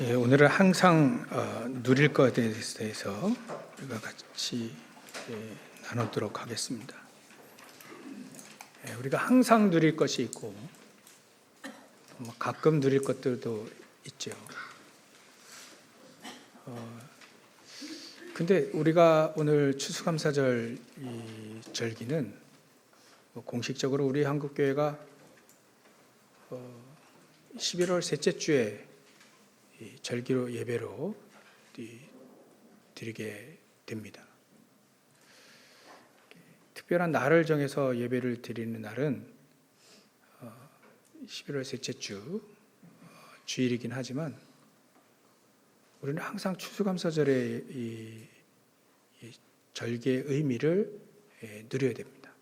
오늘은 항상 누릴 것에 대해서 우리가 같이 나누도록 하겠습니다. 우리가 항상 누릴 것이 있고 가끔 누릴 것들도 있죠. 근데 우리가 오늘 추수감사절 이 절기는 공식적으로 우리 한국교회가 11월 셋째 주에 절기로 예배로 드리게 됩니다. 특별한 날을 정해서 예배를 드리는 날은 11월 셋째 주 주일이긴 하지만 우리는 항상 추수감사절의 이 절기의 의미를 누려야 됩니다.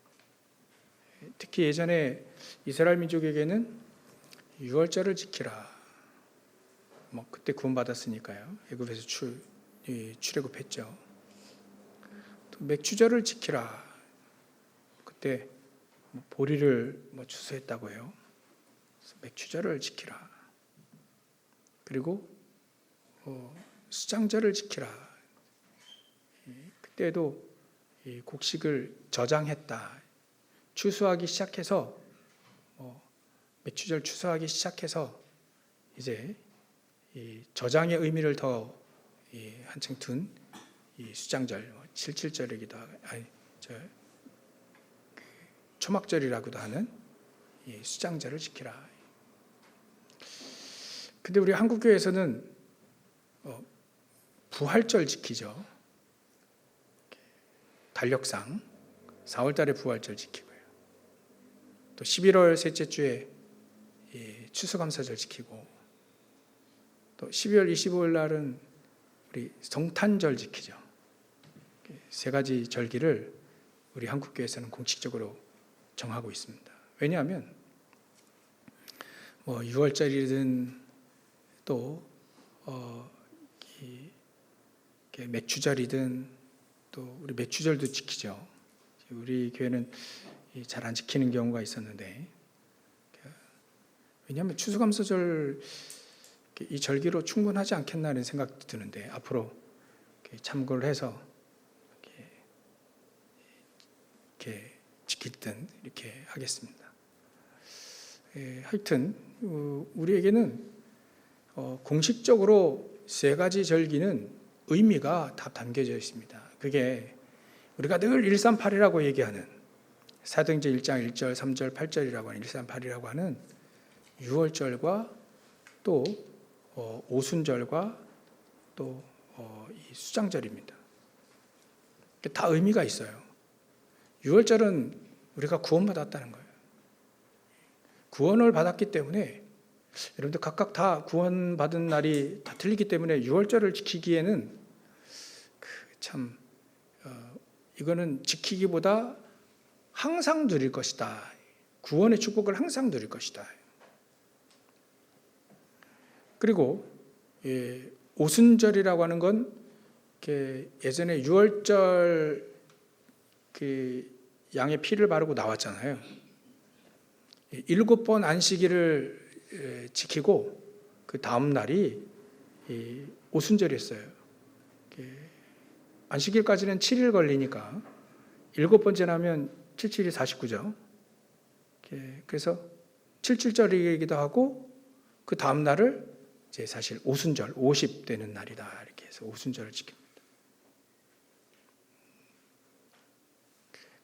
특히 예전에 이스라엘 민족에게는 유월절을 지키라. 그때 구원받았으니까요. 애굽에서 출애굽했죠. 또 맥주절을 지키라. 그때 보리를 추수했다고 해요. 맥주절을 지키라. 그리고 수장절을 지키라. 그때도 곡식을 저장했다. 추수하기 시작해서 맥주절 추수하기 시작해서 이제 이 저장의 의미를 더 한층 둔 이 수장절, 칠칠절이기도 하고, 초막절이라고도 하는 이 수장절을 지키라. 근데 우리 한국교회에서는 부활절 지키죠. 달력상 4월달에 부활절 지키고요. 또 11월 셋째 주에 추수감사절 지키고. 또 12월 25일 날은 우리 성탄절 지키죠. 세 가지 절기를 우리 한국교회에서는 공식적으로 정하고 있습니다. 왜냐하면 6월절이든 또 맥주절이든 또 우리 맥주절도 지키죠. 우리 교회는 잘 안 지키는 경우가 있었는데, 왜냐하면 추수감사절 이 절기로 충분하지 않겠나 하는 생각도 드는데 앞으로 참고를 해서 이렇게 지키든 이렇게 하겠습니다. 하여튼 우리에게는 공식적으로 세 가지 절기는 의미가 다 담겨져 있습니다. 그게 우리가 늘 138이라고 얘기하는 사도행전 1장 1절, 3절, 8절이라고 하는 138이라고 하는 유월절과 또 오순절과 또 이 수장절입니다. 다 의미가 있어요. 유월절은 우리가 구원받았다는 거예요. 구원을 받았기 때문에 여러분들 각각 다 구원받은 날이 다 틀리기 때문에 유월절을 지키기에는 참 이거는 지키기보다 항상 누릴 것이다. 구원의 축복을 항상 누릴 것이다. 그리고 오순절이라고 하는 건 예전에 유월절 양의 피를 바르고 나왔잖아요. 7번 안식일을 지키고 그 다음 날이 오순절이었어요. 안식일까지는 7일 걸리니까 7번째 나면 77이 49죠. 그래서 77절이기도 하고 그 다음 날을 이제 사실 오순절, 50 되는 날이다 이렇게 해서 오순절을 지킵니다.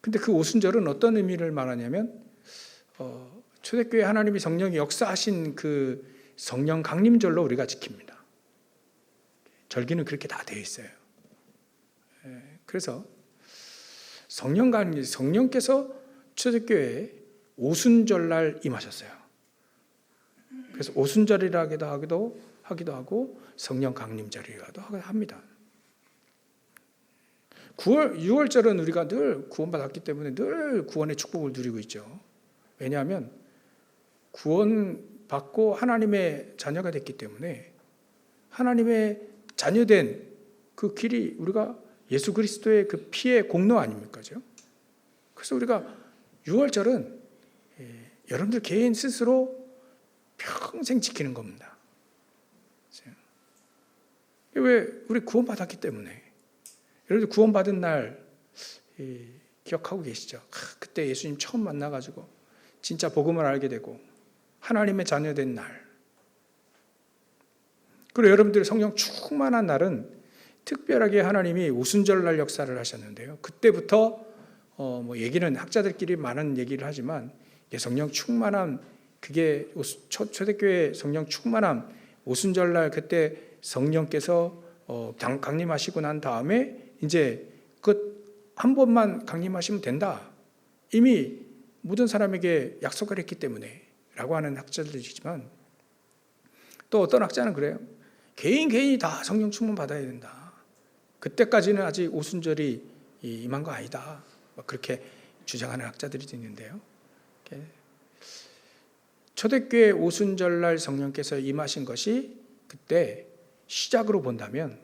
근데 그 오순절은 어떤 의미를 말하냐면 초대교회 하나님이 성령이 역사하신 그 성령 강림절로 우리가 지킵니다. 절기는 그렇게 다 되어 있어요. 그래서 성령 강림, 성령께서 초대교회에 오순절날 임하셨어요. 그래서 오순절이라기도 하기도 하고 성령 강림절이라고도 합니다. 6월절은 우리가 늘 구원받았기 때문에 늘 구원의 축복을 누리고 있죠. 왜냐하면 구원받고 하나님의 자녀가 됐기 때문에 하나님의 자녀된 그 길이 우리가 예수 그리스도의 그 피의 공로 아닙니까? 그래서 우리가 6월절은 여러분들 개인 스스로 평생 지키는 겁니다. 왜? 우리 구원받았기 때문에. 여러분들 구원받은 날 기억하고 계시죠? 그때 예수님 처음 만나가지고 진짜 복음을 알게 되고 하나님의 자녀된 날. 그리고 여러분들이 성령 충만한 날은 특별하게 하나님이 오순절날 역사를 하셨는데요. 그때부터 뭐 얘기는 학자들끼리 많은 얘기를 하지만 성령 충만함, 그게 초대교회 성령 충만함, 오순절날 그때 성령께서 강림하시고 난 다음에 이제 그 한 번만 강림하시면 된다. 이미 모든 사람에게 약속을 했기 때문에 라고 하는 학자들이지만, 또 어떤 학자는 그래요. 개인이 다 성령 충만 받아야 된다. 그때까지는 아직 오순절이 임한 거 아니다. 그렇게 주장하는 학자들이 있는데요. 초대교회 오순절날 성령께서 임하신 것이 그때 시작으로 본다면,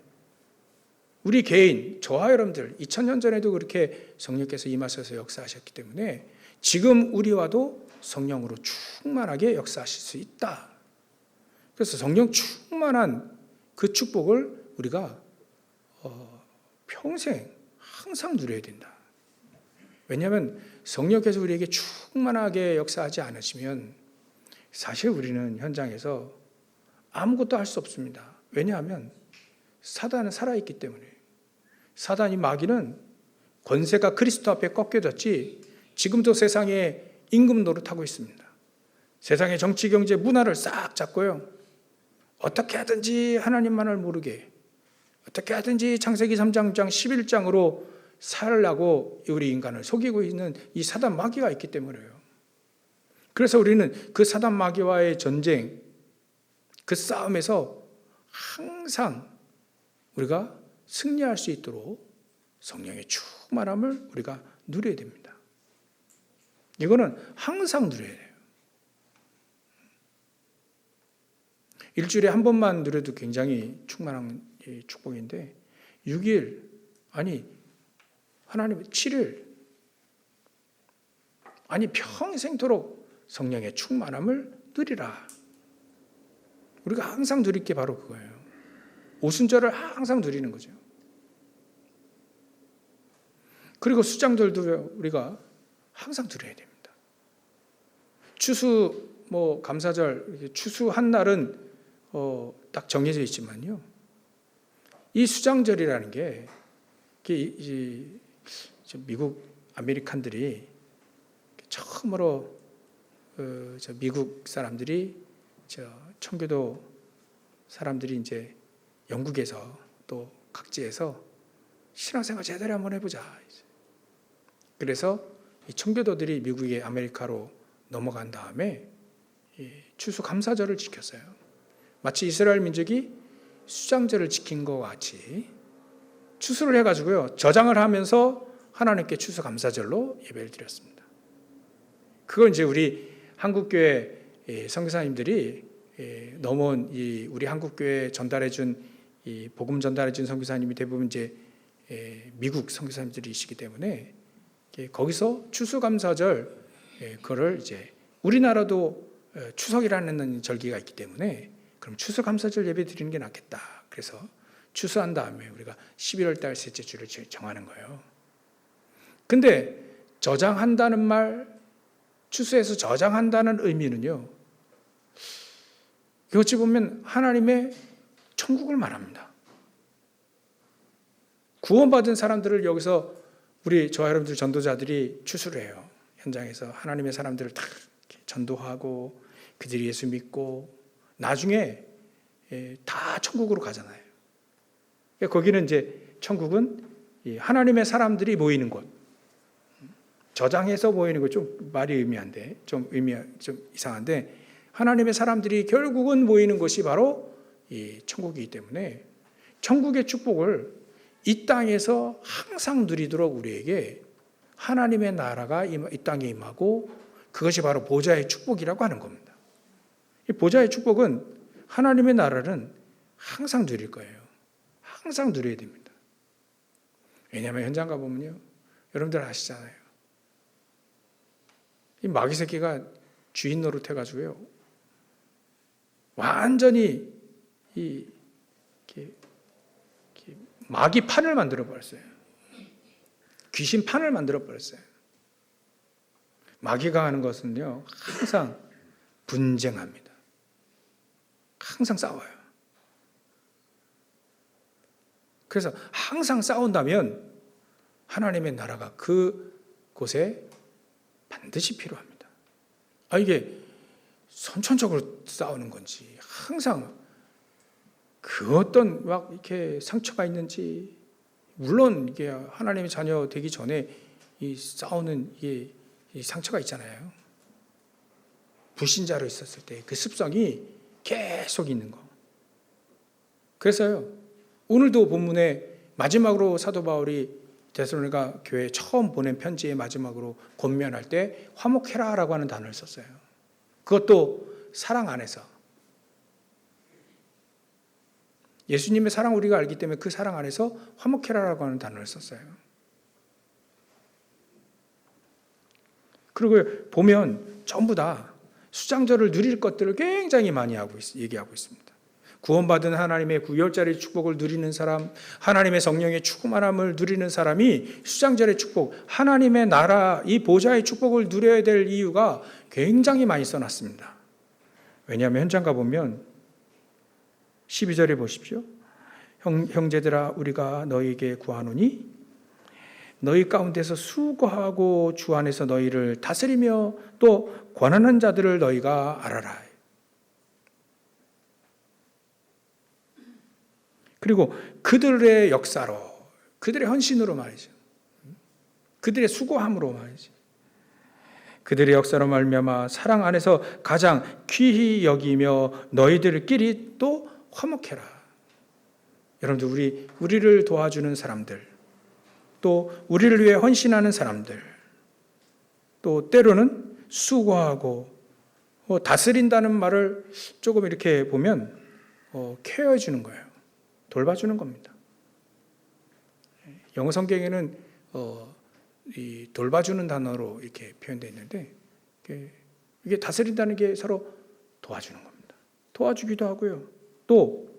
우리 개인, 저와 여러분들 2000년 전에도 그렇게 성령께서 임하셔서 역사하셨기 때문에 지금 우리와도 성령으로 충만하게 역사하실 수 있다. 그래서 성령 충만한 그 축복을 우리가 평생 항상 누려야 된다. 왜냐하면 성령께서 우리에게 충만하게 역사하지 않으시면 사실 우리는 현장에서 아무것도 할 수 없습니다. 왜냐하면 사단은 살아있기 때문에. 사단이, 마귀는 권세가 그리스도 앞에 꺾여졌지 지금도 세상에 임금 노릇하고 있습니다. 세상의 정치, 경제, 문화를 싹 잡고요. 어떻게 하든지 하나님만을 모르게, 어떻게 하든지 창세기 3장 11장으로 살라고 우리 인간을 속이고 있는 이 사단 마귀가 있기 때문에요. 그래서 우리는 그 사단 마귀와의 전쟁, 그 싸움에서 항상 우리가 승리할 수 있도록 성령의 충만함을 우리가 누려야 됩니다. 이거는 항상 누려야 돼요. 일주일에 한 번만 누려도 굉장히 충만한 축복인데 6일, 아니 하나님 7일, 아니 평생토록 성령의 충만함을 누리라. 우리가 항상 누릴 게 바로 그거예요. 오순절을 항상 누리는 거죠. 그리고 수장들도 우리가 항상 누려야 됩니다. 추수, 감사절, 추수한 날은 딱 정해져 있지만요. 이 수장절이라는 게 미국 아메리칸들이 처음으로 미국 사람들이 청교도 사람들이 이제 영국에서 또 각지에서 신앙생활 제대로 한번 해보자. 그래서 이 청교도들이 미국의 아메리카로 넘어간 다음에 추수감사절을 지켰어요. 마치 이스라엘 민족이 수장절을 지킨 것 같이 추수를 해가지고요, 저장을 하면서 하나님께 추수감사절로 예배를 드렸습니다. 그걸 이제 우리 한국교회 선교사님들이 넘어온 우리 한국교회 전달해준 이 복음 전달해준 선교사님이 대부분 이제 미국 선교사님들이시기 때문에 거기서 추수감사절 그거를 이제 우리나라도 추석이라는 절기가 있기 때문에 그럼 추수감사절 예배 드리는 게 낫겠다. 그래서 추수한 다음에 우리가 11월 달 셋째 주를 정하는 거예요. 근데 저장한다는 말, 추수해서 저장한다는 의미는요, 어찌 보면 하나님의 천국을 말합니다. 구원받은 사람들을 여기서 저와 여러분들 전도자들이 추수를 해요. 현장에서 하나님의 사람들을 다 전도하고 그들이 예수 믿고 나중에 다 천국으로 가잖아요. 거기는 이제 천국은 하나님의 사람들이 모이는 곳. 저장해서 모이는 것 좀 말이 의미한데 좀 이상한데, 하나님의 사람들이 결국은 모이는 곳이 바로 이 천국이기 때문에 천국의 축복을 이 땅에서 항상 누리도록 우리에게 하나님의 나라가 이 땅에 임하고, 그것이 바로 보좌의 축복이라고 하는 겁니다. 이 보좌의 축복은 하나님의 나라는 항상 누릴 거예요. 항상 누려야 됩니다. 왜냐하면 현장 가보면요, 여러분들 아시잖아요. 이 마귀 새끼가 주인 노릇해가지고요, 완전히 마귀 판을 만들어 버렸어요. 귀신 판을 만들어 버렸어요. 마귀가 하는 것은요, 항상 분쟁합니다. 항상 싸워요. 그래서 항상 싸운다면 하나님의 나라가 그곳에 반드시 필요합니다. 이게 선천적으로 싸우는 건지, 항상 그 어떤 막 이렇게 상처가 있는지, 물론 이게 하나님의 자녀 되기 전에 이 싸우는 이 상처가 있잖아요. 불신자로 있었을 때 그 습성이 계속 있는 거. 그래서요, 오늘도 본문에 마지막으로 사도 바울이 데살로니가 교회에 처음 보낸 편지의 마지막으로 권면할 때 화목해라라고 하는 단어를 썼어요. 그것도 사랑 안에서. 예수님의 사랑 우리가 알기 때문에 그 사랑 안에서 화목해라라고 하는 단어를 썼어요. 그리고 보면 전부 다 수장절을 누릴 것들을 굉장히 많이 얘기하고 있습니다. 구원받은 하나님의 구열자리 축복을 누리는 사람, 하나님의 성령의 충만함을 누리는 사람이 수장절의 축복, 하나님의 나라, 이 보좌의 축복을 누려야 될 이유가 굉장히 많이 써놨습니다. 왜냐하면 현장 가보면 12절에 보십시오. 형제들아 우리가 너희에게 구하노니 너희 가운데서 수고하고 주 안에서 너희를 다스리며 또 권하는 자들을 너희가 알아라. 그리고 그들의 역사로, 그들의 헌신으로 말이죠. 그들의 수고함으로 말이죠. 그들의 역사로 말미암아 사랑 안에서 가장 귀히 여기며 너희들끼리 또 화목해라. 여러분들 우리를 도와주는 사람들, 또 우리를 위해 헌신하는 사람들, 또 때로는 수고하고 다스린다는 말을 조금 이렇게 보면 케어해 주는 거예요. 돌봐주는 겁니다. 영어 성경에는 이 돌봐주는 단어로 이렇게 표현되어 있는데 이게 다스린다는 게 서로 도와주는 겁니다. 도와주기도 하고요. 또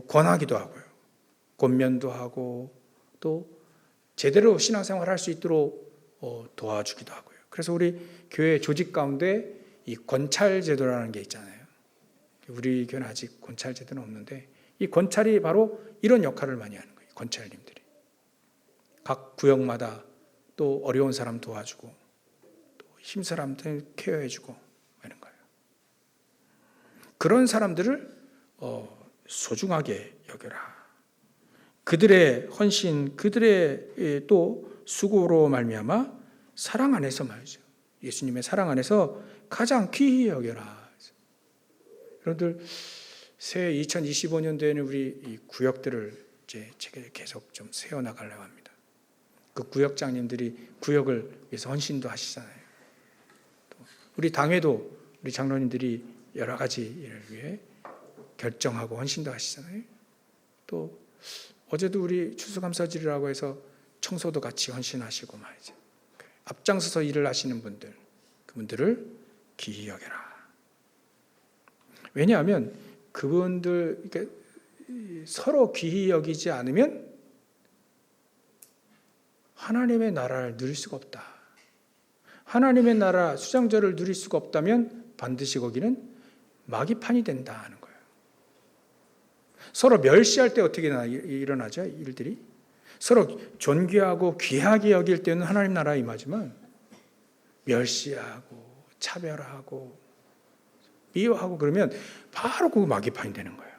권하기도 하고요. 권면도 하고 또 제대로 신앙생활을 할 수 있도록 도와주기도 하고요. 그래서 우리 교회 조직 가운데 이 권찰 제도라는 게 있잖아요. 우리 교회는 아직 권찰 제도는 없는데 이 권찰이 바로 이런 역할을 많이 하는 거예요. 권찰님들이. 각 구역마다 또 어려운 사람 도와주고 또 힘든 사람들 케어해주고 하는 거예요. 그런 사람들을 소중하게 여겨라. 그들의 헌신, 그들의 또 수고로 말미암아 사랑 안에서 말이죠. 예수님의 사랑 안에서 가장 귀히 여겨라. 여러분들 새 2025년도에는 우리 이 구역들을 이제 계속 좀 세워 나가려고 합니다. 그 구역장님들이 구역을 위해서 헌신도 하시잖아요. 또 우리 당회도 우리 장로님들이 여러 가지 일을 위해 결정하고 헌신도 하시잖아요. 또 어제도 우리 추수감사절이라고 해서 청소도 같이 헌신하시고 말이죠. 앞장서서 일을 하시는 분들, 그분들을 귀히 여겨라. 왜냐하면 그분들 그러니까 서로 귀히 여기지 않으면 하나님의 나라를 누릴 수가 없다. 하나님의 나라 수장절을 누릴 수가 없다면 반드시 거기는 마귀판이 된다 하는 거예요. 서로 멸시할 때 어떻게 일어나죠? 일들이 서로 존귀하고 귀하게 여길 때는 하나님 나라에 임하지만 멸시하고 차별하고 미워하고 그러면 바로 그 마귀판이 되는 거예요.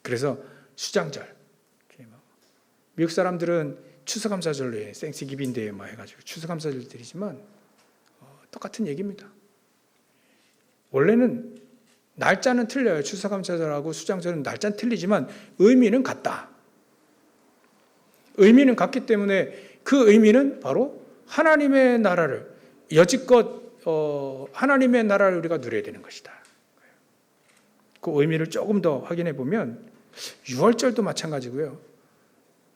그래서 수장절, 미국 사람들은 추수감사절로 해, 생스기빙데이 뭐 해가지고 추수감사절 드리지만 똑같은 얘기입니다. 원래는 날짜는 틀려요. 추수감사절하고 수장절은 날짜는 틀리지만 의미는 같다. 의미는 같기 때문에 그 의미는 바로 하나님의 나라를 여지껏 하나님의 나라를 우리가 누려야 되는 것이다. 그 의미를 조금 더 확인해 보면 6월절도 마찬가지고요.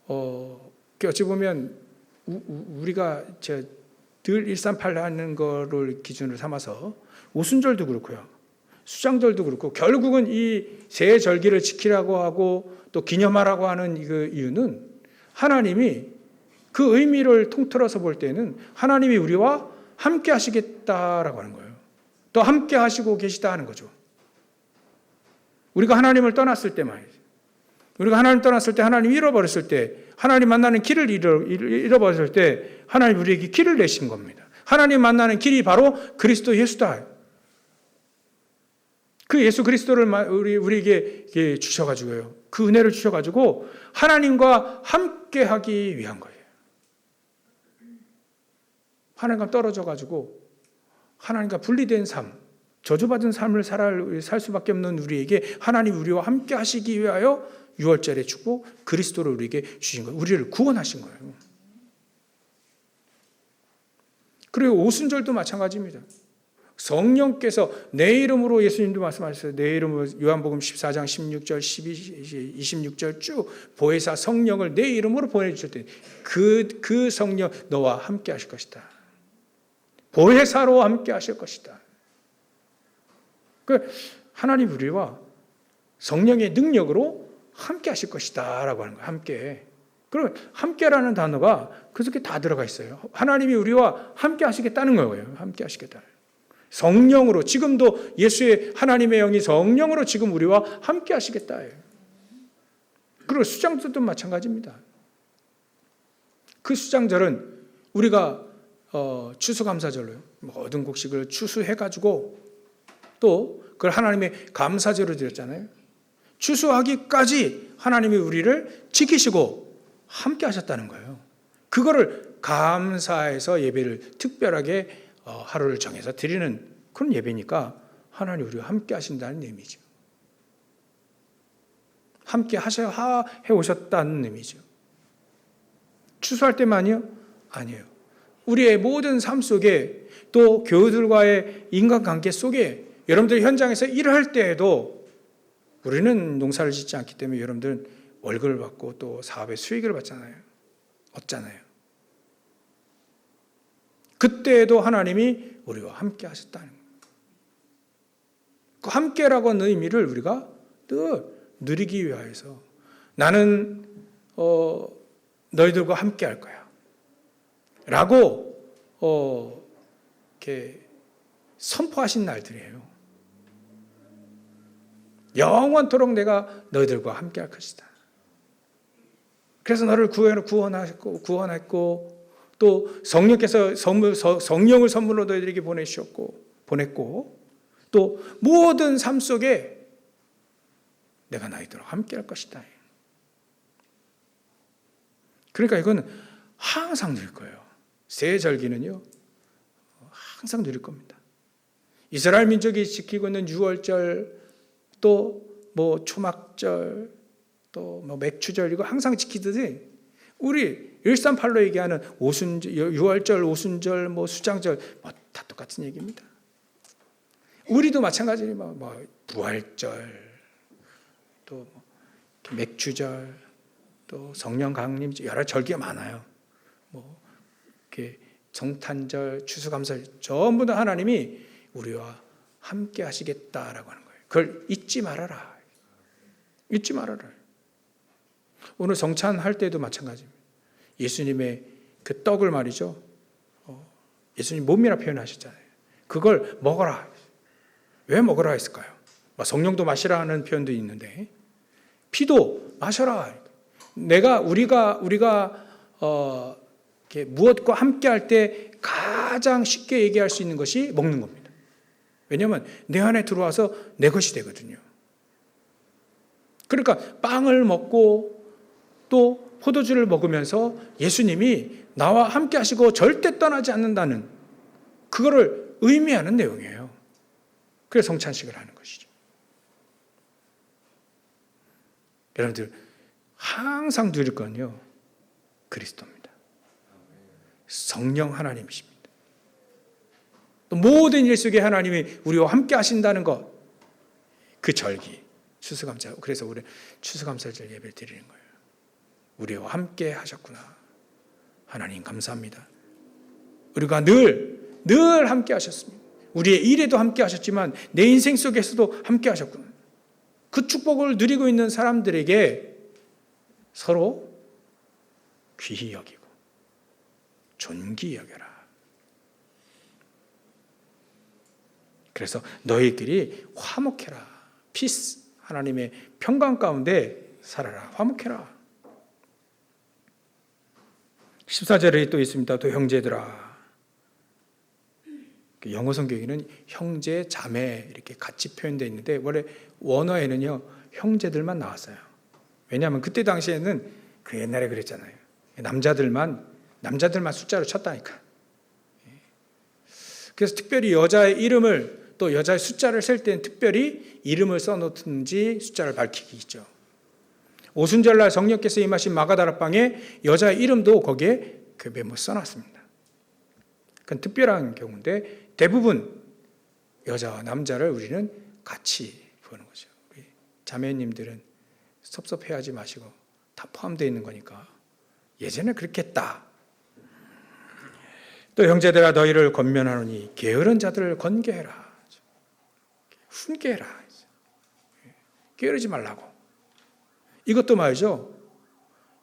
어찌 보면 우리가 늘 138 하는 거를 기준으로 삼아서 오순절도 그렇고요. 수장절도 그렇고 결국은 이 세 절기를 지키라고 하고 또 기념하라고 하는 그 이유는 하나님이 그 의미를 통틀어서 볼 때는 하나님이 우리와 함께 하시겠다라고 하는 거예요. 또 함께 하시고 계시다 하는 거죠. 우리가 하나님을 떠났을 때 말이죠. 우리가 하나님 떠났을 때, 하나님 잃어버렸을 때, 하나님 만나는 길을 잃어버렸을 때 하나님 우리에게 길을 내신 겁니다. 하나님 만나는 길이 바로 그리스도 예수다. 그 예수 그리스도를 우리에게 주셔가지고요. 그 은혜를 주셔가지고 하나님과 함께 하기 위한 거예요. 하나님과 떨어져가지고 하나님과 분리된 삶, 저주받은 삶을 살 수밖에 없는 우리에게 하나님 우리와 함께 하시기 위하여 6월절에 주고 그리스도를 우리에게 주신 거예요. 우리를 구원하신 거예요. 그리고 오순절도 마찬가지입니다. 성령께서 내 이름으로 예수님도 말씀하셨어요. 내 이름으로 요한복음 14장 16절 26절 쭉 보혜사 성령을 내 이름으로 보내주실 때 그 성령 너와 함께 하실 것이다. 보혜사로 함께 하실 것이다. 하나님 우리와 성령의 능력으로 함께 하실 것이다 라고 하는 거예요. 함께. 그럼 함께라는 단어가 그 속에 다 들어가 있어요. 하나님이 우리와 함께 하시겠다는 거예요. 함께 하시겠다. 성령으로 지금도 예수의 하나님의 영이 성령으로 지금 우리와 함께 하시겠다. 그리고 수장절도 마찬가지입니다. 그 수장절은 우리가 추수감사절로요. 모든 곡식을 추수해가지고 또 그걸 하나님의 감사제로 드렸잖아요. 추수하기까지 하나님이 우리를 지키시고 함께 하셨다는 거예요. 그거를 감사해서 예배를 특별하게 하루를 정해서 드리는 그런 예배니까 하나님 우리와 함께 하신다는 의미죠. 함께 해 오셨다는 의미죠. 추수할 때만요? 아니에요. 우리의 모든 삶 속에 또 교우들과의 인간관계 속에 여러분들 현장에서 일을 할 때에도 우리는 농사를 짓지 않기 때문에 여러분들은 월급을 받고 또 사업의 수익을 받잖아요. 얻잖아요. 그때에도 하나님이 우리와 함께 하셨다는 거예요. 그 함께라고 하는 의미를 우리가 늘 누리기 위하여서 나는 너희들과 함께 할 거야 라고 이렇게 선포하신 날들이에요. 영원토록 내가 너희들과 함께 할 것이다. 그래서 너를 구원했고 또 성령께서 성령을 선물로 너희들에게 보냈고 또 모든 삶 속에 내가 너희들과 함께 할 것이다. 그러니까 이건 항상 누릴 거예요. 새 절기는요 항상 누릴 겁니다. 이스라엘 민족이 지키고 있는 6월절 또 뭐 초막절 또 뭐 맥추절 이거 항상 지키듯이 우리 138로 얘기하는 6월절, 오순절, 뭐 수장절 다 똑같은 얘기입니다. 우리도 마찬가지로 뭐 부활절, 또 맥추절, 또 성령 강림 여러 절기가 많아요. 뭐 이렇게 정탄절, 추수감사절 전부 다 하나님이 우리와 함께 하시겠다라고 하는 거예요. 그걸 잊지 말아라. 잊지 말아라. 오늘 성찬할 때도 마찬가지입니다. 예수님의 그 떡을 말이죠. 예수님 몸이라 표현하셨잖아요. 그걸 먹어라. 왜 먹으라 했을까요? 성령도 마시라 하는 표현도 있는데 피도 마셔라. 우리가 이렇게 무엇과 함께 할 때 가장 쉽게 얘기할 수 있는 것이 먹는 겁니다. 왜냐하면 내 안에 들어와서 내 것이 되거든요. 그러니까 빵을 먹고 또 포도주를 먹으면서 예수님이 나와 함께 하시고 절대 떠나지 않는다는 그거를 의미하는 내용이에요. 그래서 성찬식을 하는 것이죠. 여러분들 항상 누릴 건요 그리스도입니다. 성령 하나님이십니다. 또 모든 일 속에 하나님이 우리와 함께 하신다는 것, 그 절기 추수감사. 그래서 우리 추수감사절 예배를 드리는 거예요. 우리와 함께 하셨구나. 하나님 감사합니다. 우리가 늘 함께 하셨습니다. 우리의 일에도 함께 하셨지만 내 인생 속에서도 함께 하셨구나. 그 축복을 누리고 있는 사람들에게 서로 귀히 여기고 존귀히 여겨라. 그래서 너희끼리 화목해라. 피스, 하나님의 평강 가운데 살아라. 화목해라. 14절에 또 있습니다. 또 형제들아. 영어 성경에는 형제, 자매 이렇게 같이 표현되어 있는데 원래 원어에는요 형제들만 나왔어요. 왜냐하면 그때 당시에는 그 옛날에 그랬잖아요. 남자들만 숫자로 쳤다니까. 그래서 특별히 여자의 이름을 또 여자의 숫자를 셀 때는 특별히 이름을 써놓든지 숫자를 밝히기 있죠. 오순절날 성령께서 임하신 마가다락방에 여자의 이름도 거기에 그 메모 써놨습니다. 그건 특별한 경우인데 대부분 여자와 남자를 우리는 같이 보는 거죠. 우리 자매님들은 섭섭해하지 마시고 다 포함되어 있는 거니까 예전에 그렇게 했다. 또 형제들아 너희를 권면하노니 게으른 자들을 건개해라. 훈계해라. 게으르지 말라고. 이것도 말이죠.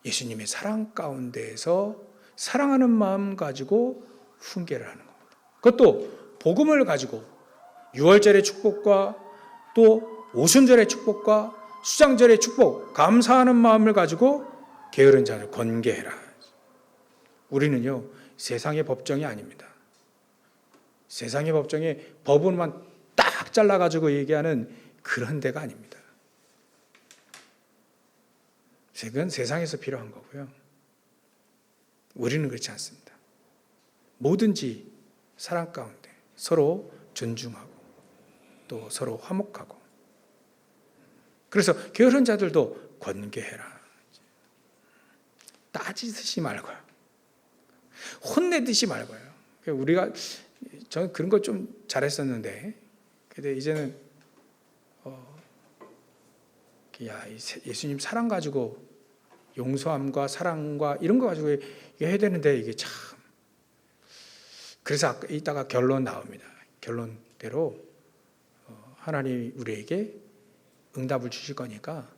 예수님의 사랑 가운데에서 사랑하는 마음 가지고 훈계를 하는 겁니다. 그것도 복음을 가지고 유월절의 축복과 또 오순절의 축복과 수장절의 축복, 감사하는 마음을 가지고 게으른 자를 건개해라. 우리는요 세상의 법정이 아닙니다. 세상의 법정에 법으로만 딱 잘라가지고 얘기하는 그런 데가 아닙니다. 그건 세상에서 필요한 거고요. 우리는 그렇지 않습니다. 뭐든지 사랑 가운데 서로 존중하고 또 서로 화목하고 그래서 게으른 자들도 권계해라. 따지듯이 말고요. 혼내듯이 말고요. 저는 그런 걸 좀 잘했었는데 근데 이제는 예수님 사랑 가지고 용서함과 사랑과 이런 거 가지고 이게 해야 되는데 이게 참 그래서 이따가 결론 나옵니다. 결론대로 하나님 우리에게 응답을 주실 거니까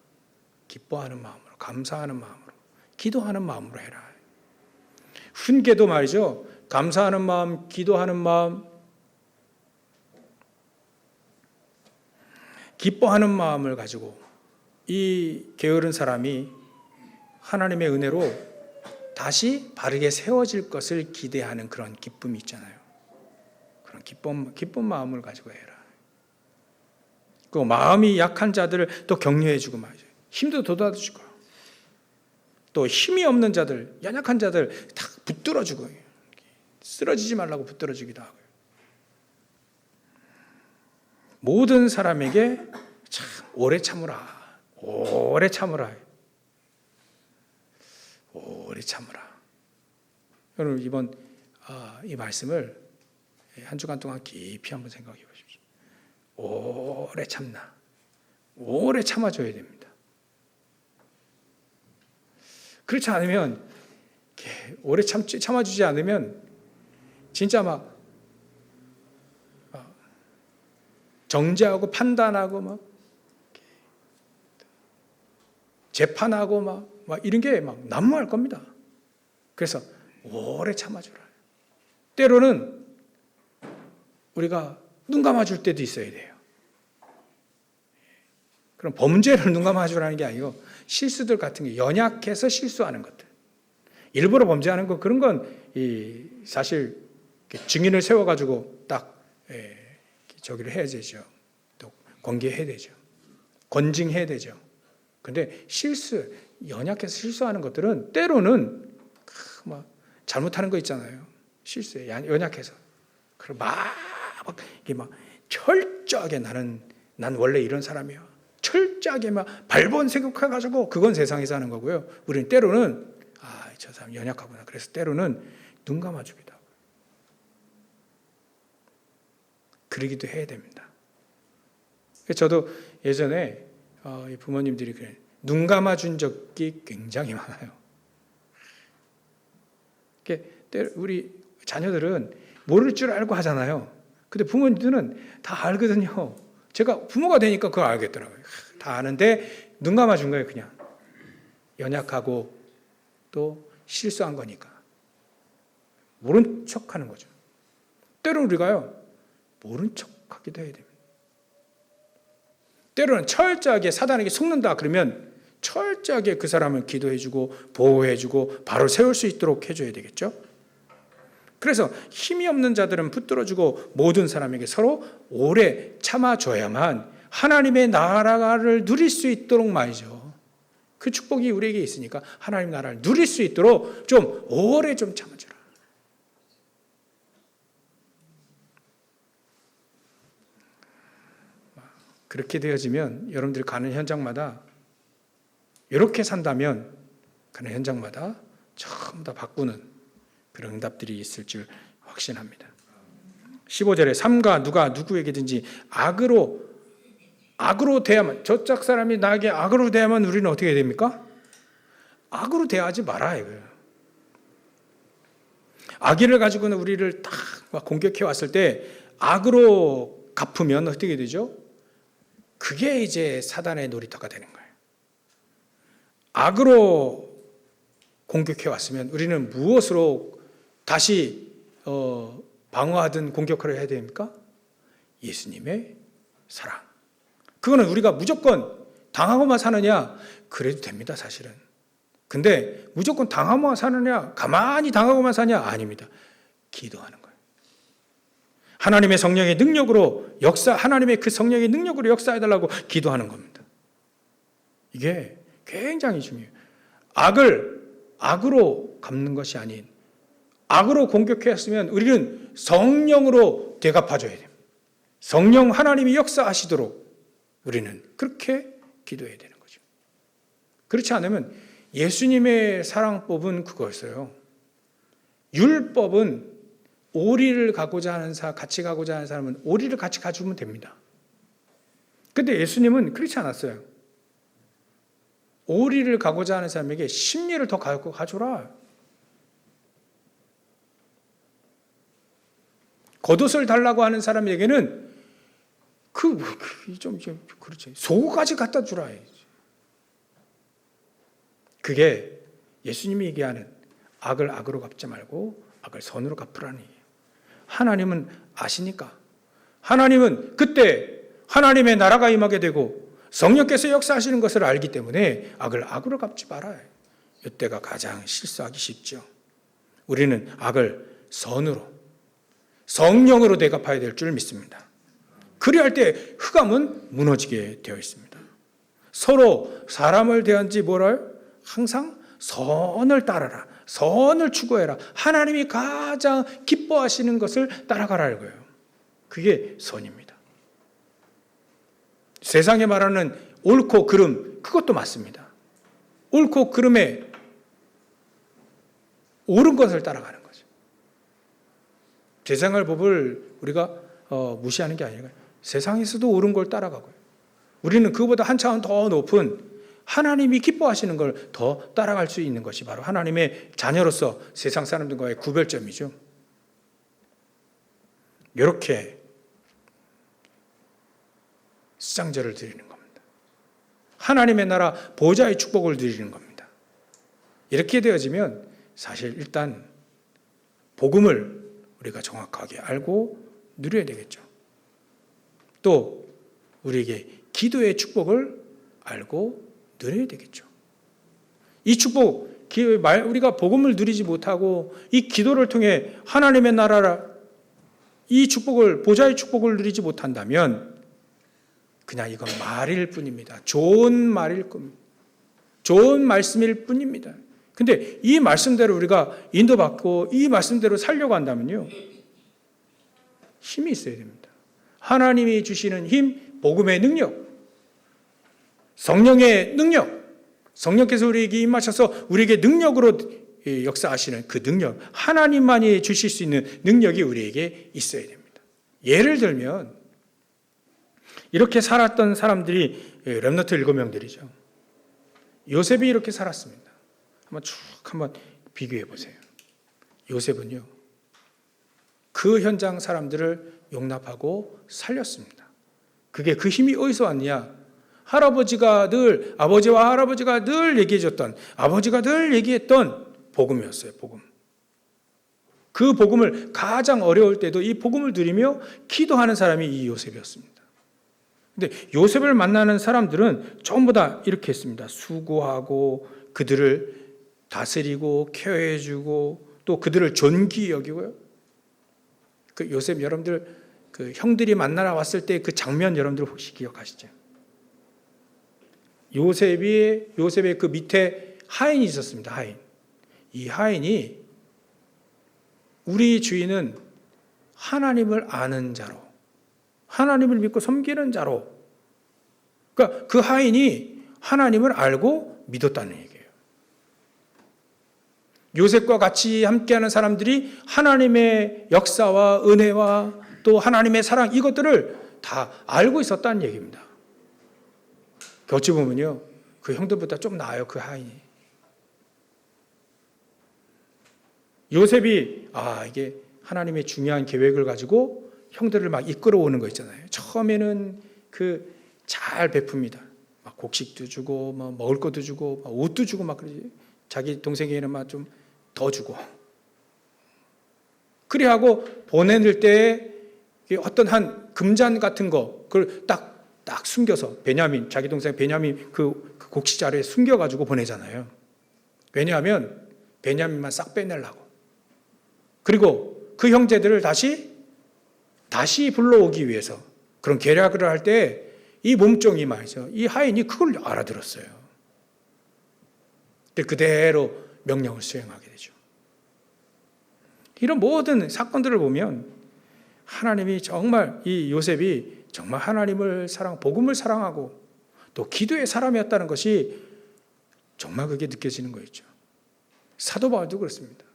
기뻐하는 마음으로 감사하는 마음으로 기도하는 마음으로 해라. 훈계도 말이죠. 감사하는 마음, 기도하는 마음, 기뻐하는 마음을 가지고 이 게으른 사람이 하나님의 은혜로 다시 바르게 세워질 것을 기대하는 그런 기쁨이 있잖아요. 그런 기쁜 마음을 가지고 해라. 그 마음이 약한 자들을 또 격려해주고 말이죠. 힘도 돋아주고 또 힘이 없는 자들, 연약한 자들 다 붙들어주고 쓰러지지 말라고 붙들어주기도 하고요. 모든 사람에게 참 오래 참으라. 오래 참으라. 오래 참으라. 여러분 이번 이 말씀을 한 주간 동안 깊이 한번 생각해 보십시오. 오래 참나. 오래 참아줘야 됩니다. 그렇지 않으면 오래 참아주지 않으면 진짜 막 정죄하고 판단하고 막 재판하고 막 이런 게 막 난무할 겁니다. 그래서 오래 참아주라. 때로는 우리가 눈 감아줄 때도 있어야 돼요. 그럼 범죄를 눈 감아주라는 게 아니고 실수들 같은 게 연약해서 실수하는 것들. 일부러 범죄하는 거 그런 건 사실 증인을 세워가지고 딱 저기를 해야 되죠. 또 권계해야 되죠. 권징해야 되죠. 근데 연약해서 실수하는 것들은 때로는 막 잘못하는 거 있잖아요. 실수에 연약해서. 그리고 이게 막 철저하게 난 원래 이런 사람이야. 철저하게 막 발본 생각해가지고 그건 세상에서 하는 거고요. 우리는 때로는 저 사람 연약하구나. 그래서 때로는 눈 감아주기도 하고. 그러기도 해야 됩니다. 저도 예전에 부모님들이 그래 눈 감아준 적이 굉장히 많아요. 우리 자녀들은 모를 줄 알고 하잖아요. 근데 부모님들은 다 알거든요. 제가 부모가 되니까 그걸 알겠더라고요. 다 아는데 눈 감아준 거예요, 그냥. 연약하고 또 실수한 거니까. 모른 척 하는 거죠. 때로는 우리가요, 모른 척 하기도 해야 됩니다. 때로는 철저하게 사단에게 속는다 그러면 철저하게 그 사람을 기도해주고 보호해주고 바로 세울 수 있도록 해줘야 되겠죠. 그래서 힘이 없는 자들은 붙들어주고 모든 사람에게 서로 오래 참아줘야만 하나님의 나라를 누릴 수 있도록 말이죠. 그 축복이 우리에게 있으니까 하나님 나라를 누릴 수 있도록 좀 오래 좀 참아주라. 그렇게 되어지면 여러분들이 가는 현장마다 이렇게 산다면 가는 현장마다 전부 다 바꾸는 그런 응답들이 있을 줄 확신합니다. 15절에 삼가 누가 누구에게든지 악으로 대하면, 저쪽 사람이 나에게 악으로 대하면 우리는 어떻게 됩니까? 악으로 대하지 말아 이거예요. 악의를 가지고는 우리를 딱 공격해 왔을 때 악으로 갚으면 어떻게 되죠? 그게 이제 사단의 놀이터가 되는 거예요. 악으로 공격해 왔으면 우리는 무엇으로 다시 방어하든 공격을 해야 됩니까? 예수님의 사랑. 그거는 우리가 무조건 당하고만 사느냐? 그래도 됩니다, 사실은. 근데 무조건 당하고만 사느냐? 가만히 당하고만 사냐? 아닙니다. 기도하는 거예요. 하나님의 성령의 능력으로 하나님의 그 성령의 능력으로 역사해달라고 기도하는 겁니다. 이게 굉장히 중요해요. 악을 악으로 갚는 것이 아닌 악으로 공격했으면 우리는 성령으로 되갚아줘야 됩니다. 성령 하나님이 역사하시도록 우리는 그렇게 기도해야 되는 거죠. 그렇지 않으면 예수님의 사랑법은 그거였어요. 율법은 오리를 가고자 하는 같이 가고자 하는 사람은 오리를 같이 가주면 됩니다. 근데 예수님은 그렇지 않았어요. 오리를 가고자 하는 사람에게 십리를 더 가져라. 겉옷을 달라고 하는 사람에게는 그렇지. 속옷까지 갖다 주라. 그게 예수님이 얘기하는 악을 악으로 갚지 말고 악을 선으로 갚으라는 얘기예요. 하나님은 아시니까. 하나님은 그때 하나님의 나라가 임하게 되고 성령께서 역사하시는 것을 알기 때문에 악을 악으로 갚지 말아요. 이때가 가장 실수하기 쉽죠. 우리는 악을 선으로, 성령으로 대갚아야 될 줄 믿습니다. 그리할 때 흑암은 무너지게 되어 있습니다. 서로 사람을 대한지 뭐라요? 항상 선을 따라라. 선을 추구해라. 하나님이 가장 기뻐하시는 것을 따라가라는 거예요. 그게 선입니다. 세상에 말하는 옳고 그름, 그것도 맞습니다. 옳고 그름에 옳은 것을 따라가는 거죠. 세상의 법을 우리가 무시하는 게 아니라 세상에서도 옳은 걸 따라가고요. 우리는 그보다 한 차원 더 높은 하나님이 기뻐하시는 걸 더 따라갈 수 있는 것이 바로 하나님의 자녀로서 세상 사람들과의 구별점이죠. 이렇게 수장절을 드리는 겁니다. 하나님의 나라 보좌의 축복을 드리는 겁니다. 이렇게 되어지면 사실 일단 복음을 우리가 정확하게 알고 누려야 되겠죠. 또 우리에게 기도의 축복을 알고 누려야 되겠죠. 이 축복, 우리가 복음을 누리지 못하고 이 기도를 통해 하나님의 나라라 이 축복을, 보좌의 축복을 누리지 못한다면 그냥 이건 말일 뿐입니다. 좋은 말일 겁니다. 좋은 말씀일 뿐입니다. 근데 이 말씀대로 우리가 인도받고 이 말씀대로 살려고 한다면요, 힘이 있어야 됩니다. 하나님이 주시는 힘, 복음의 능력, 성령의 능력, 성령께서 우리에게 임하셔서 우리에게 능력으로 역사하시는 그 능력, 하나님만이 주실 수 있는 능력이 우리에게 있어야 됩니다. 예를 들면 이렇게 살았던 사람들이 렘넌트 7명들이죠. 요셉이 이렇게 살았습니다. 한번 비교해 보세요. 요셉은요, 그 현장 사람들을 용납하고 살렸습니다. 그게 그 힘이 어디서 왔냐? 할아버지가 늘, 아버지와 할아버지가 늘 얘기해줬던, 아버지가 늘 얘기했던 복음이었어요. 복음. 그 복음을 가장 어려울 때도 이 복음을 누리며 기도하는 사람이 이 요셉이었습니다. 근데 요셉을 만나는 사람들은 전부 다 이렇게 했습니다. 수고하고 그들을 다스리고 케어해주고 또 그들을 존귀히 여기고요. 그 요셉 여러분들 그 형들이 만나러 왔을 때 그 장면 여러분들 혹시 기억하시죠? 요셉의 그 밑에 하인이 있었습니다. 하인. 이 하인이 우리 주인은 하나님을 아는 자로, 하나님을 믿고 섬기는 자로. 그러니까 그 하인이 하나님을 알고 믿었다는 얘기예요. 요셉과 같이 함께하는 사람들이 하나님의 역사와 은혜와 또 하나님의 사랑 이것들을 다 알고 있었다는 얘기입니다. 어찌 보면요, 그 형들보다 좀 나아요, 그 하인이. 요셉이 이게 하나님의 중요한 계획을 가지고 형들을 막 이끌어오는 거 있잖아요. 처음에는 그 잘 베풉니다. 막 곡식도 주고, 막 먹을 것도 주고, 막 옷도 주고 막 그러지. 자기 동생에게는 막 좀 더 주고. 그래 하고 보내는 때에 어떤 한 금잔 같은 거 그걸 딱 숨겨서 자기 동생 베냐민 그 곡식 자루에 숨겨가지고 보내잖아요. 왜냐하면 베냐민만 싹 빼내려고. 그리고 그 형제들을 다시 불러오기 위해서 그런 계략을 할 때 이 몸종이 말이죠. 이 하인이 그걸 알아들었어요. 근데 그대로 명령을 수행하게 되죠. 이런 모든 사건들을 보면 하나님이 정말 이 요셉이 정말 하나님을 복음을 사랑하고 또 기도의 사람이었다는 것이 정말 그게 느껴지는 거였죠. 사도 바울도 그렇습니다.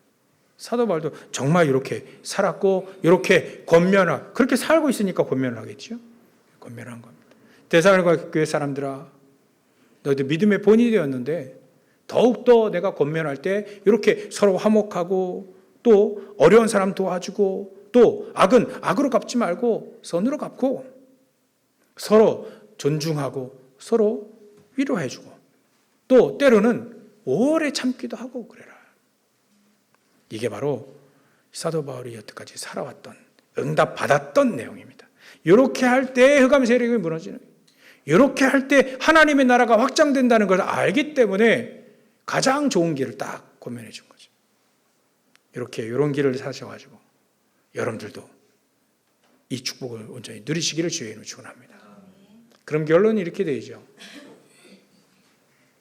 사도 바울도 정말 이렇게 살았고 이렇게 그렇게 살고 있으니까 권면을 하겠죠. 권면한 겁니다. 데살로니가 교회 사람들아, 너희들 믿음의 본이 되었는데 더욱더 내가 권면할 때 이렇게 서로 화목하고 또 어려운 사람 도와주고 또 악은 악으로 갚지 말고 선으로 갚고 서로 존중하고 서로 위로해주고 또 때로는 오래 참기도 하고 그래라. 이게 바로 사도 바울이 여태까지 살아왔던 응답받았던 내용입니다. 이렇게 할 때 흑암 세력이 무너지는 거예요. 이렇게 할 때 하나님의 나라가 확장된다는 걸 알기 때문에 가장 좋은 길을 딱 권면해 준 거죠. 이런 길을 사셔가지고 여러분들도 이 축복을 온전히 누리시기를 주의 이름으로 축원합니다. 그럼 결론이 이렇게 되죠.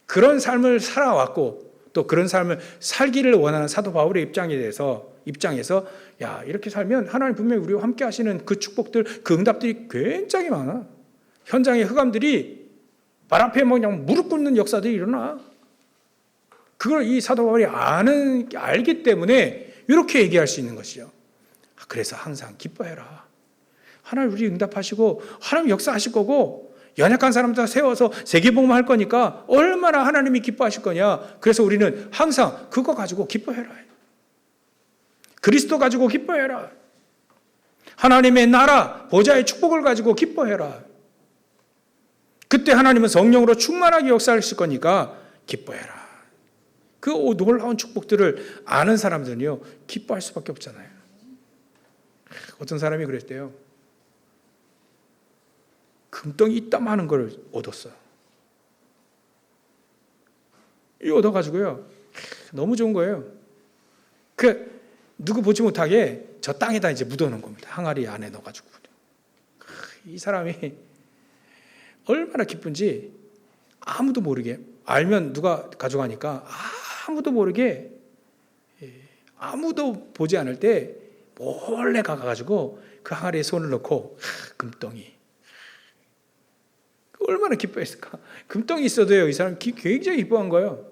그런 삶을 살아왔고 또 그런 삶을 살기를 원하는 사도 바울의 입장에서 야, 이렇게 살면 하나님 분명히 우리와 함께 하시는 그 축복들, 그 응답들이 굉장히 많아. 현장의 흑암들이 발 앞에 그냥 무릎 꿇는 역사들이 일어나. 그걸 이 사도 바울이 알기 때문에 이렇게 얘기할 수 있는 것이죠. 그래서 항상 기뻐해라. 하나님 우리 응답하시고 하나님 역사하실 거고 연약한 사람들 세워서 세계복음 할 거니까 얼마나 하나님이 기뻐하실 거냐. 그래서 우리는 항상 그거 가지고 기뻐해라. 그리스도 가지고 기뻐해라. 하나님의 나라, 보좌의 축복을 가지고 기뻐해라. 그때 하나님은 성령으로 충만하게 역사하실 거니까 기뻐해라. 그 놀라운 축복들을 아는 사람들은요, 기뻐할 수밖에 없잖아요. 어떤 사람이 그랬대요. 금덩이 이따만한 걸 얻었어요. 이 얻어가지고요, 너무 좋은 거예요. 누구 보지 못하게 저 땅에다 이제 묻어놓은 겁니다. 항아리 안에 넣어가지고. 이 사람이 얼마나 기쁜지 아무도 모르게, 알면 누가 가져가니까 아무도 모르게, 아무도 보지 않을 때 몰래 가가지고 그 항아리에 손을 넣고 금덩이. 얼마나 기뻐했을까. 금덩이 있어도요, 이 사람 굉장히 기뻐한 거예요.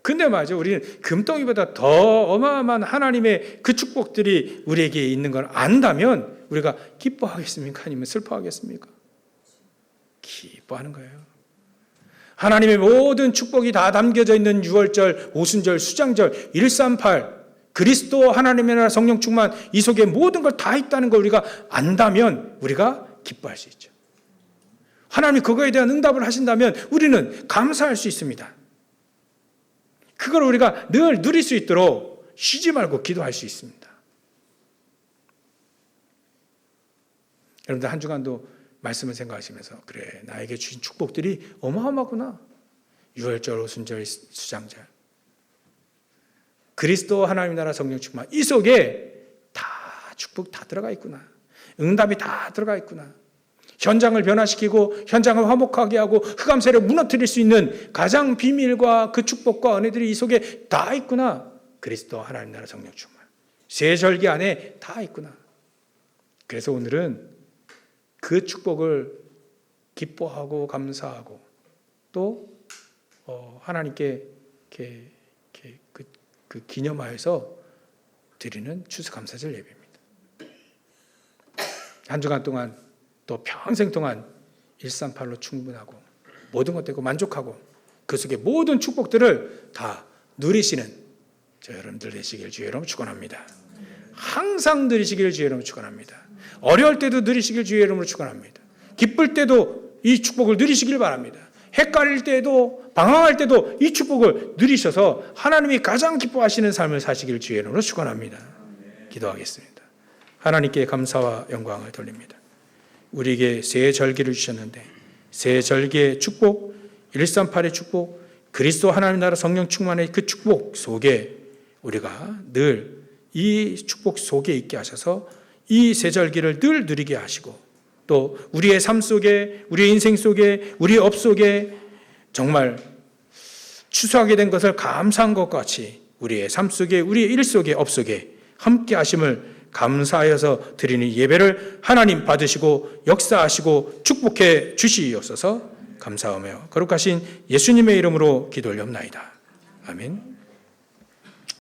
근데 말이죠, 우리는 금덩이보다 더 어마어마한 하나님의 그 축복들이 우리에게 있는 걸 안다면 우리가 기뻐하겠습니까? 아니면 슬퍼하겠습니까? 기뻐하는 거예요. 하나님의 모든 축복이 다 담겨져 있는 6월절, 오순절, 수장절, 138 그리스도 하나님의 나라 성령 충만 이 속에 모든 걸 다 있다는 걸 우리가 안다면 우리가 기뻐할 수 있죠. 하나님이 그거에 대한 응답을 하신다면 우리는 감사할 수 있습니다. 그걸 우리가 늘 누릴 수 있도록 쉬지 말고 기도할 수 있습니다. 여러분들 한 주간도 말씀을 생각하시면서 그래, 나에게 주신 축복들이 어마어마하구나. 유월절, 오순절, 수장절, 그리스도 하나님 나라 성령 충만 이 속에 다 축복 다 들어가 있구나. 응답이 다 들어가 있구나. 현장을 변화시키고 현장을 화목하게 하고 흑암세를 무너뜨릴 수 있는 가장 비밀과 그 축복과 은혜들이 이 속에 다 있구나. 그리스도 하나님 나라 성령 충만 세 절기 안에 다 있구나. 그래서 오늘은 그 축복을 기뻐하고 감사하고 또 하나님께 그 기념하여서 드리는 추수감사절 예배입니다. 한 주간 동안 또 평생 동안 138로 충분하고 모든 것 되고 만족하고 그 속에 모든 축복들을 다 누리시는 저 여러분들 되시길 주의 이름으로 축원합니다. 항상 누리시길 주의 이름으로 축원합니다. 어려울 때도 누리시길 주의 이름으로 축원합니다. 기쁠 때도 이 축복을 누리시길 바랍니다. 헷갈릴 때도 방황할 때도 이 축복을 누리셔서 하나님이 가장 기뻐하시는 삶을 사시길 주의 이름으로 축원합니다. 기도하겠습니다. 하나님께 감사와 영광을 돌립니다. 우리에게 새 절기를 주셨는데 새 절기의 축복, 138의 축복, 그리스도 하나님 나라 성령 충만의 그 축복 속에 우리가 늘 이 축복 속에 있게 하셔서 이 새 절기를 늘 누리게 하시고 또 우리의 삶 속에, 우리의 인생 속에, 우리의 업 속에 정말 추수하게 된 것을 감사한 것 같이 우리의 삶 속에, 우리의 일 속에, 업 속에 함께 하심을 감사하여서 드리는 예배를 하나님 받으시고 역사하시고 축복해 주시옵소서. 감사하며 거룩하신 예수님의 이름으로 기도 올려옵나이다. 아멘.